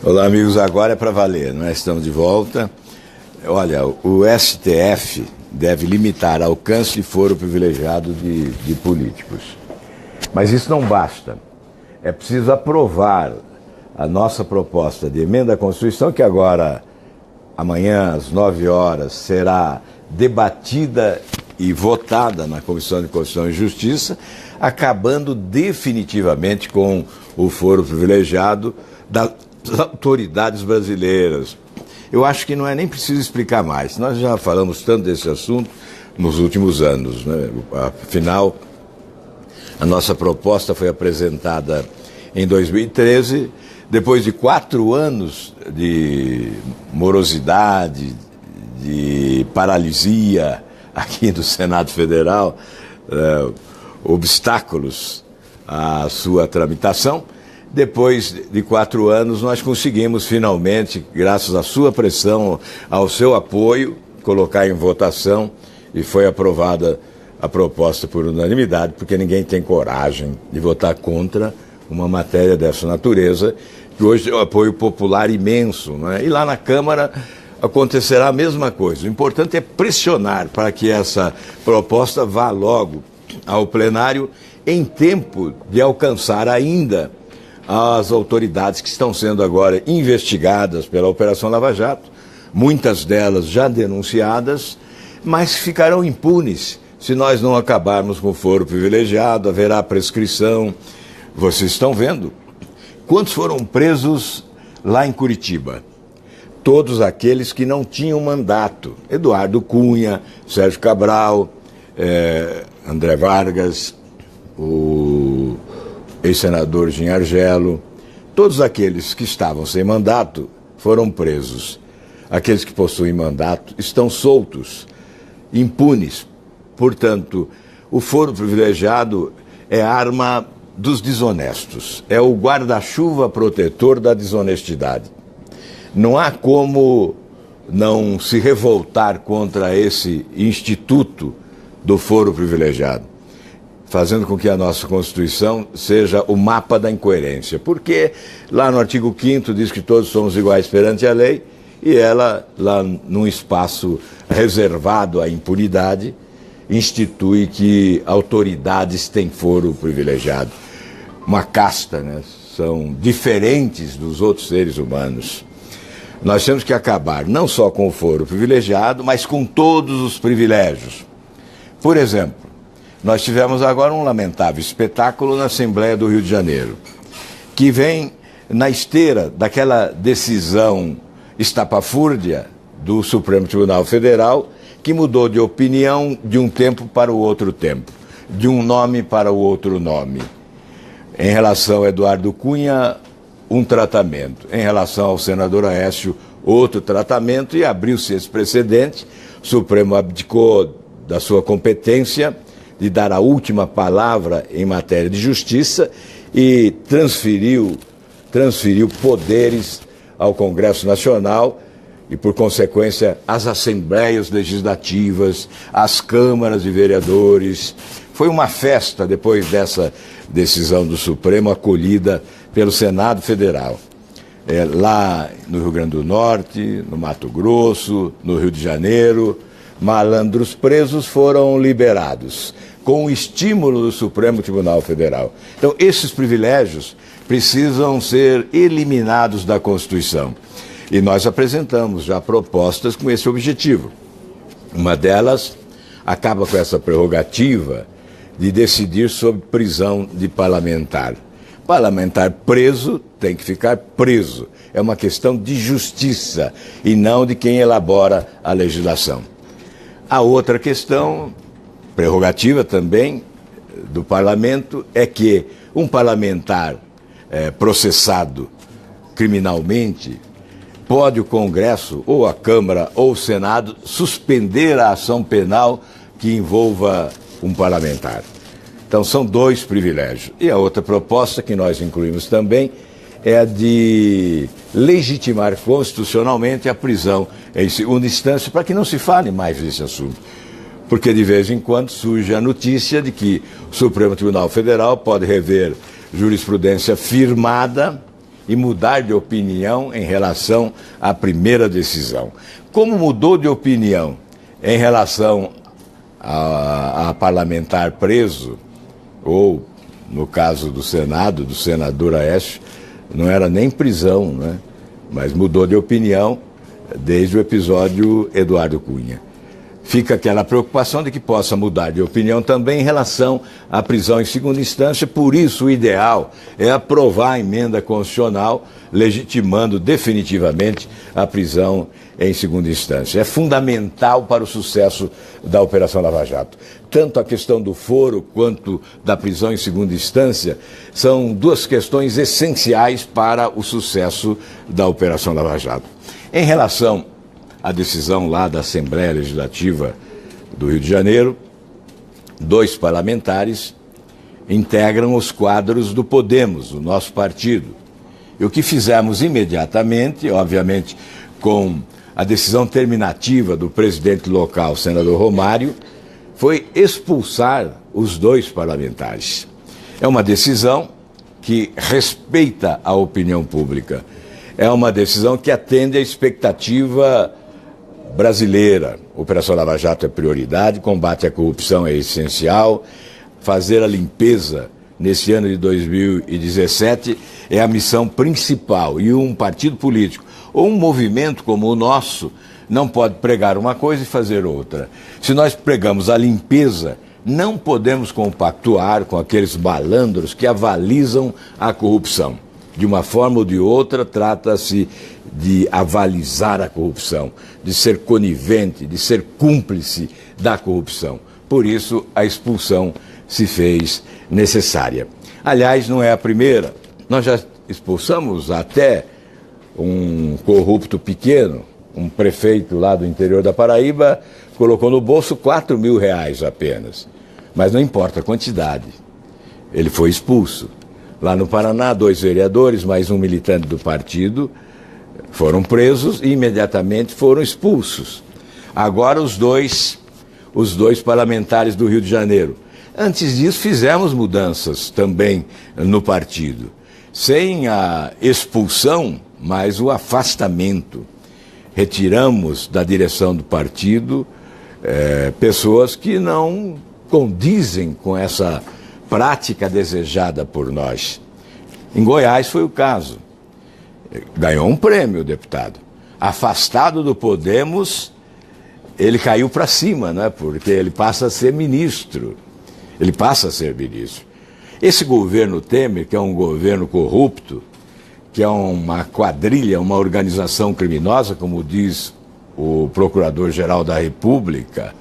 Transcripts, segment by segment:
Olá, amigos, agora é para valer, nós estamos de volta. Olha, o STF deve limitar alcance e foro privilegiado de políticos. Mas isso não basta. É preciso aprovar a nossa proposta de emenda à Constituição, que agora, amanhã, às 9 horas, será debatida e votada na Comissão de Constituição e Justiça, acabando definitivamente com o foro privilegiado das autoridades brasileiras. Eu acho que não é nem preciso explicar mais. Nós já falamos tanto desse assunto nos últimos anos, né? Afinal, a nossa proposta foi apresentada em 2013, depois de 4 anos de morosidade, de paralisia aqui do Senado Federal, obstáculos à sua tramitação. Depois de 4 anos, nós conseguimos finalmente, graças à sua pressão, ao seu apoio, colocar em votação e foi aprovada a proposta por unanimidade, porque ninguém tem coragem de votar contra uma matéria dessa natureza, que hoje tem um apoio popular imenso, né? E lá na Câmara acontecerá a mesma coisa. O importante é pressionar para que essa proposta vá logo ao plenário em tempo de alcançar ainda as autoridades que estão sendo agora investigadas pela Operação Lava Jato, muitas delas já denunciadas, mas ficarão impunes se nós não acabarmos com o foro privilegiado, haverá prescrição. Vocês estão vendo quantos foram presos lá em Curitiba? Todos aqueles que não tinham mandato. Eduardo Cunha, Sérgio Cabral, André Vargas, o ex-senador Ginhargelo, todos aqueles que estavam sem mandato foram presos. Aqueles que possuem mandato estão soltos, impunes. Portanto, o foro privilegiado é a arma dos desonestos, é o guarda-chuva protetor da desonestidade. Não há como não se revoltar contra esse instituto do foro privilegiado, fazendo com que a nossa Constituição seja o mapa da incoerência. Porque lá no artigo 5º diz que todos somos iguais perante a lei, e ela, lá num espaço reservado à impunidade, institui que autoridades têm foro privilegiado. Uma casta, né? São diferentes dos outros seres humanos. Nós temos que acabar não só com o foro privilegiado, mas com todos os privilégios. Por exemplo, nós tivemos agora um lamentável espetáculo na Assembleia do Rio de Janeiro, que vem na esteira daquela decisão estapafúrdia do Supremo Tribunal Federal, que mudou de opinião de um tempo para o outro tempo, de um nome para o outro nome. Em relação a Eduardo Cunha, um tratamento. Em relação ao senador Aécio, outro tratamento, e abriu-se esse precedente. O Supremo abdicou da sua competência de dar a última palavra em matéria de justiça e transferiu poderes ao Congresso Nacional e, por consequência, às assembleias legislativas, às câmaras de vereadores. Foi uma festa depois dessa decisão do Supremo, acolhida pelo Senado Federal. Lá no Rio Grande do Norte, no Mato Grosso, no Rio de Janeiro, malandros presos foram liberados, com o estímulo do Supremo Tribunal Federal. Então, esses privilégios precisam ser eliminados da Constituição. E nós apresentamos já propostas com esse objetivo. Uma delas acaba com essa prerrogativa de decidir sobre prisão de parlamentar. Parlamentar preso tem que ficar preso. É uma questão de justiça e não de quem elabora a legislação. A outra questão, prerrogativa também do parlamento, é que um parlamentar processado criminalmente, pode o Congresso, ou a Câmara, ou o Senado, suspender a ação penal que envolva um parlamentar. Então, são 2 privilégios. E a outra proposta que nós incluímos também é a de legitimar constitucionalmente a prisão em segunda instância, para que não se fale mais desse assunto. Porque, de vez em quando, surge a notícia de que o Supremo Tribunal Federal pode rever jurisprudência firmada e mudar de opinião em relação à primeira decisão. Como mudou de opinião em relação a parlamentar preso, ou no caso do Senado, do senador Aécio, não era nem prisão, né? Mas mudou de opinião desde o episódio Eduardo Cunha. Fica aquela preocupação de que possa mudar de opinião também em relação à prisão em segunda instância. Por isso, o ideal é aprovar a emenda constitucional legitimando definitivamente a prisão em segunda instância. É fundamental para o sucesso da Operação Lava Jato. Tanto a questão do foro quanto da prisão em segunda instância são duas questões essenciais para o sucesso da Operação Lava Jato. Em relação à decisão lá da Assembleia Legislativa do Rio de Janeiro, 2 parlamentares integram os quadros do Podemos, o nosso partido. E o que fizemos imediatamente, obviamente com a decisão terminativa do presidente local, senador Romário, foi expulsar os 2 parlamentares. É uma decisão que respeita a opinião pública. É uma decisão que atende à expectativa brasileira. Operação Lava Jato é prioridade, combate à corrupção é essencial, fazer a limpeza nesse ano de 2017 é a missão principal. E um partido político ou um movimento como o nosso não pode pregar uma coisa e fazer outra. Se nós pregamos a limpeza, não podemos compactuar com aqueles malandros que avalizam a corrupção. De uma forma ou de outra, trata-se de avalizar a corrupção, de ser conivente, de ser cúmplice da corrupção. Por isso, a expulsão se fez necessária. Aliás, não é a primeira. Nós já expulsamos até um corrupto pequeno, um prefeito lá do interior da Paraíba, colocou no bolso R$4.000 apenas. Mas não importa a quantidade. Ele foi expulso. Lá no Paraná, 2 vereadores, mais um militante do partido, foram presos e imediatamente foram expulsos. Agora os dois parlamentares do Rio de Janeiro. Antes disso, fizemos mudanças também no partido. Sem a expulsão, mas o afastamento. Retiramos da direção do partido pessoas que não condizem com essa prática desejada por nós. Em Goiás foi o caso. Ganhou um prêmio o deputado. Afastado do Podemos, ele caiu para cima, né? Porque ele passa a ser ministro. Ele passa a ser ministro. Esse governo Temer, que é um governo corrupto, que é uma quadrilha, uma organização criminosa, como diz o Procurador-Geral da República,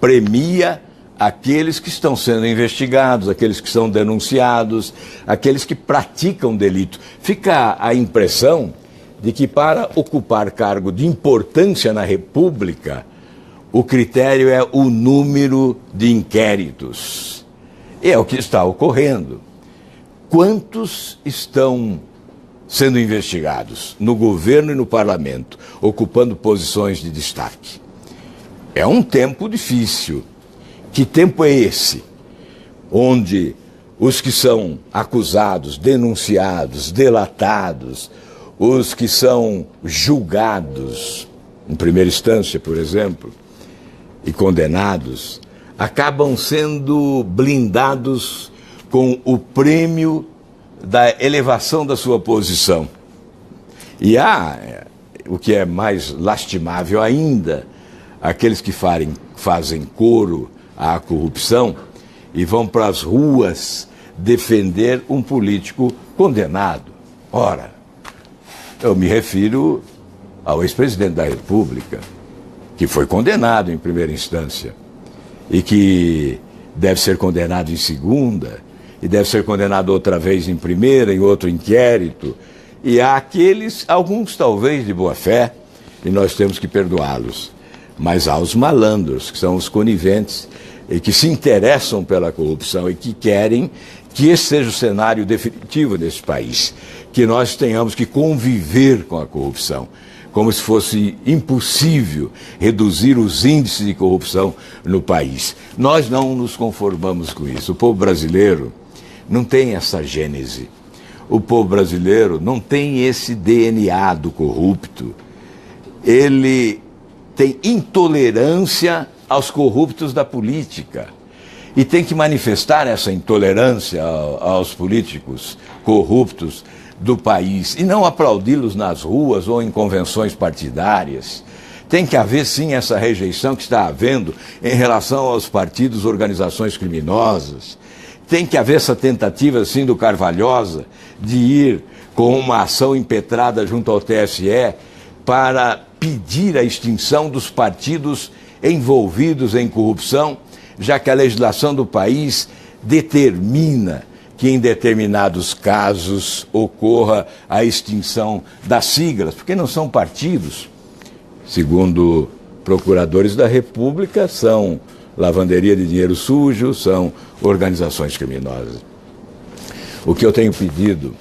premia aqueles que estão sendo investigados, aqueles que são denunciados, aqueles que praticam delito. Fica a impressão de que para ocupar cargo de importância na República, o critério é o número de inquéritos. E é o que está ocorrendo. Quantos estão sendo investigados no governo e no parlamento, ocupando posições de destaque? É um tempo difícil. Que tempo é esse? Onde os que são acusados, denunciados, delatados, os que são julgados, em primeira instância, por exemplo, e condenados, acabam sendo blindados com o prêmio da elevação da sua posição. E há, o que é mais lastimável ainda, aqueles que fazem coro à corrupção e vão para as ruas defender um político condenado. Ora, eu me refiro ao ex-presidente da República, que foi condenado em primeira instância e que deve ser condenado em segunda e deve ser condenado outra vez em primeira, em outro inquérito. E há aqueles, alguns talvez de boa fé, e nós temos que perdoá-los. Mas há os malandros, que são os coniventes, e que se interessam pela corrupção e que querem que esse seja o cenário definitivo desse país, que nós tenhamos que conviver com a corrupção, como se fosse impossível reduzir os índices de corrupção no país. Nós não nos conformamos com isso. O povo brasileiro não tem essa gênese. o povo brasileiro não tem esse DNA do corrupto. Ele tem intolerância aos corruptos da política. E tem que manifestar essa intolerância aos políticos corruptos do país e não aplaudi-los nas ruas ou em convenções partidárias. Tem que haver, sim, essa rejeição que está havendo em relação aos partidos, organizações criminosas. Tem que haver essa tentativa, sim, do Carvalhosa de ir com uma ação impetrada junto ao TSE para pedir a extinção dos partidos envolvidos em corrupção, já que a legislação do país determina que em determinados casos ocorra a extinção das siglas, porque não são partidos. Segundo procuradores da República, são lavanderia de dinheiro sujo, são organizações criminosas. O que eu tenho pedido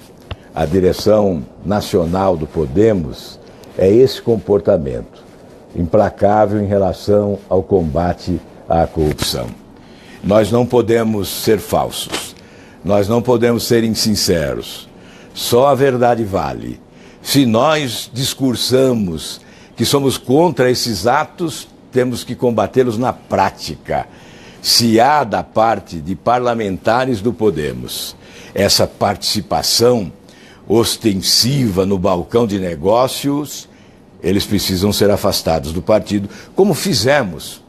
à direção nacional do Podemos é esse comportamento implacável em relação ao combate à corrupção. Nós não podemos ser falsos, nós não podemos ser insinceros. Só a verdade vale. Se nós discursamos que somos contra esses atos, temos que combatê-los na prática. Se há da parte de parlamentares do Podemos essa participação ostensiva no balcão de negócios, eles precisam ser afastados do partido, como fizemos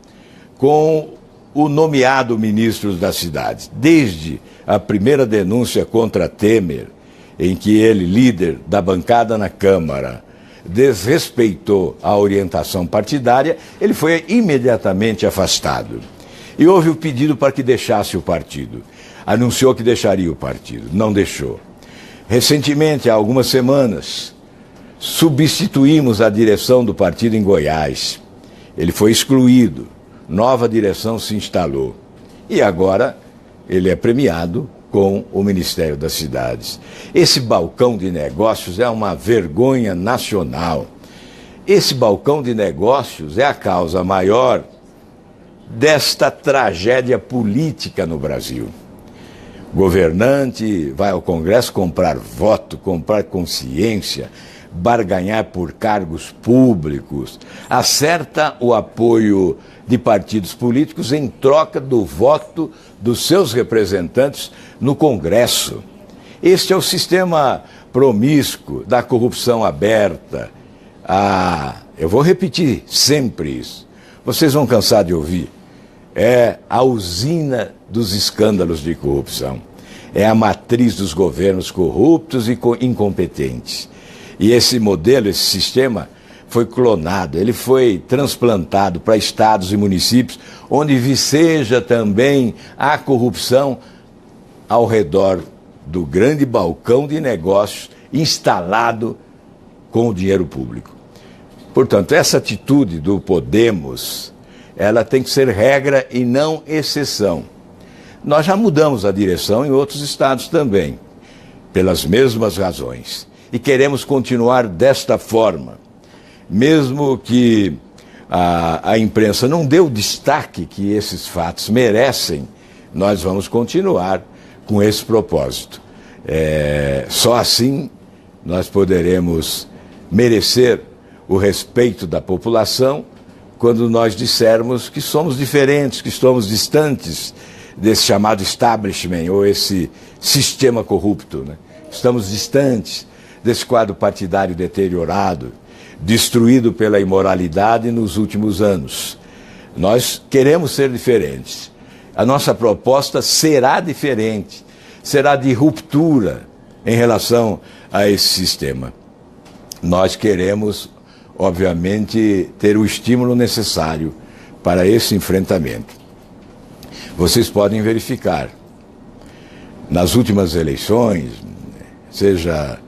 com o nomeado ministro da cidade. Desde a primeira denúncia contra Temer, em que ele, líder da bancada na Câmara, desrespeitou a orientação partidária, ele foi imediatamente afastado. E houve o pedido para que deixasse o partido. Anunciou que deixaria o partido, não deixou. Recentemente, há algumas semanas, substituímos a direção do partido em Goiás. Ele foi excluído, nova direção se instalou. E agora ele é premiado com o Ministério das Cidades. Esse balcão de negócios é uma vergonha nacional. Esse balcão de negócios é a causa maior desta tragédia política no Brasil. Governante vai ao Congresso comprar voto, comprar consciência, barganhar por cargos públicos, acerta o apoio de partidos políticos em troca do voto dos seus representantes no Congresso. Este é o sistema promíscuo da corrupção aberta. Eu vou repetir sempre isso. Vocês vão cansar de ouvir. É a usina dos escândalos de corrupção. É a matriz dos governos corruptos e incompetentes. E esse modelo, esse sistema, foi clonado, ele foi transplantado para estados e municípios, onde viceja também a corrupção ao redor do grande balcão de negócios instalado com o dinheiro público. Portanto, essa atitude do Podemos, ela tem que ser regra e não exceção. Nós já mudamos a direção em outros estados também, pelas mesmas razões. E queremos continuar desta forma. Mesmo que a imprensa não dê o destaque que esses fatos merecem, nós vamos continuar com esse propósito. Só assim nós poderemos merecer o respeito da população quando nós dissermos que somos diferentes, que estamos distantes desse chamado establishment ou esse sistema corrupto, né? Estamos distantes desse quadro partidário deteriorado, destruído pela imoralidade nos últimos anos. Nós queremos ser diferentes. A nossa proposta será diferente, será de ruptura em relação a esse sistema. Nós queremos, obviamente, ter o estímulo necessário para esse enfrentamento. Vocês podem verificar, nas últimas eleições, seja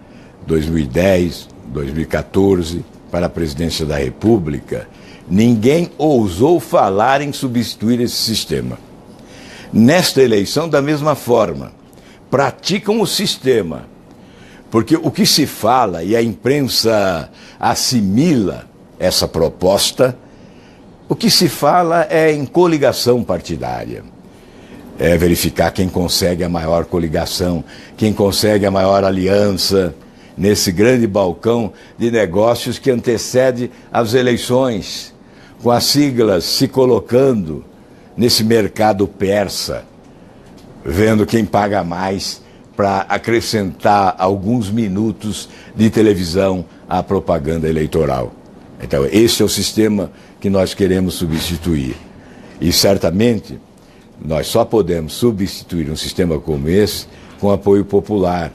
2010, 2014, para a presidência da República, ninguém ousou falar em substituir esse sistema. Nesta eleição, da mesma forma, praticam o sistema, porque o que se fala e a imprensa assimila essa proposta, o que se fala é em coligação partidária. é verificar quem consegue a maior coligação, quem consegue a maior aliança nesse grande balcão de negócios que antecede as eleições, com as siglas se colocando nesse mercado persa, vendo quem paga mais para acrescentar alguns minutos de televisão à propaganda eleitoral. Então, esse é o sistema que nós queremos substituir. E, certamente, nós só podemos substituir um sistema como esse com apoio popular.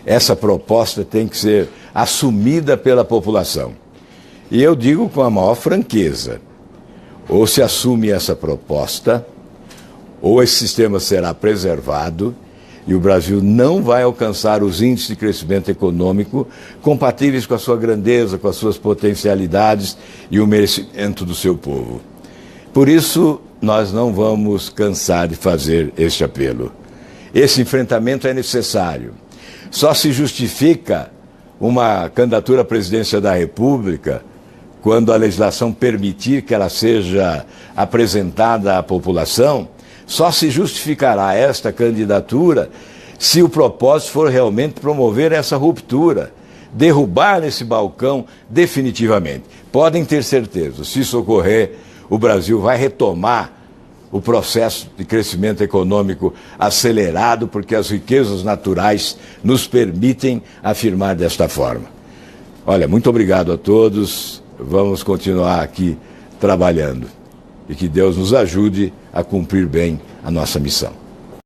Essa proposta tem que ser assumida pela população. E eu digo com a maior franqueza, ou se assume essa proposta, ou esse sistema será preservado e o Brasil não vai alcançar os índices de crescimento econômico compatíveis com a sua grandeza, com as suas potencialidades e o merecimento do seu povo. Por isso, nós não vamos cansar de fazer este apelo. Esse enfrentamento é necessário. Só se justifica uma candidatura à presidência da República quando a legislação permitir que ela seja apresentada à população. Só se justificará esta candidatura se o propósito for realmente promover essa ruptura, derrubar esse balcão definitivamente. Podem ter certeza, se isso ocorrer, o Brasil vai retomar o processo de crescimento econômico acelerado, porque as riquezas naturais nos permitem afirmar desta forma. Olha, muito obrigado a todos, vamos continuar aqui trabalhando e que Deus nos ajude a cumprir bem a nossa missão.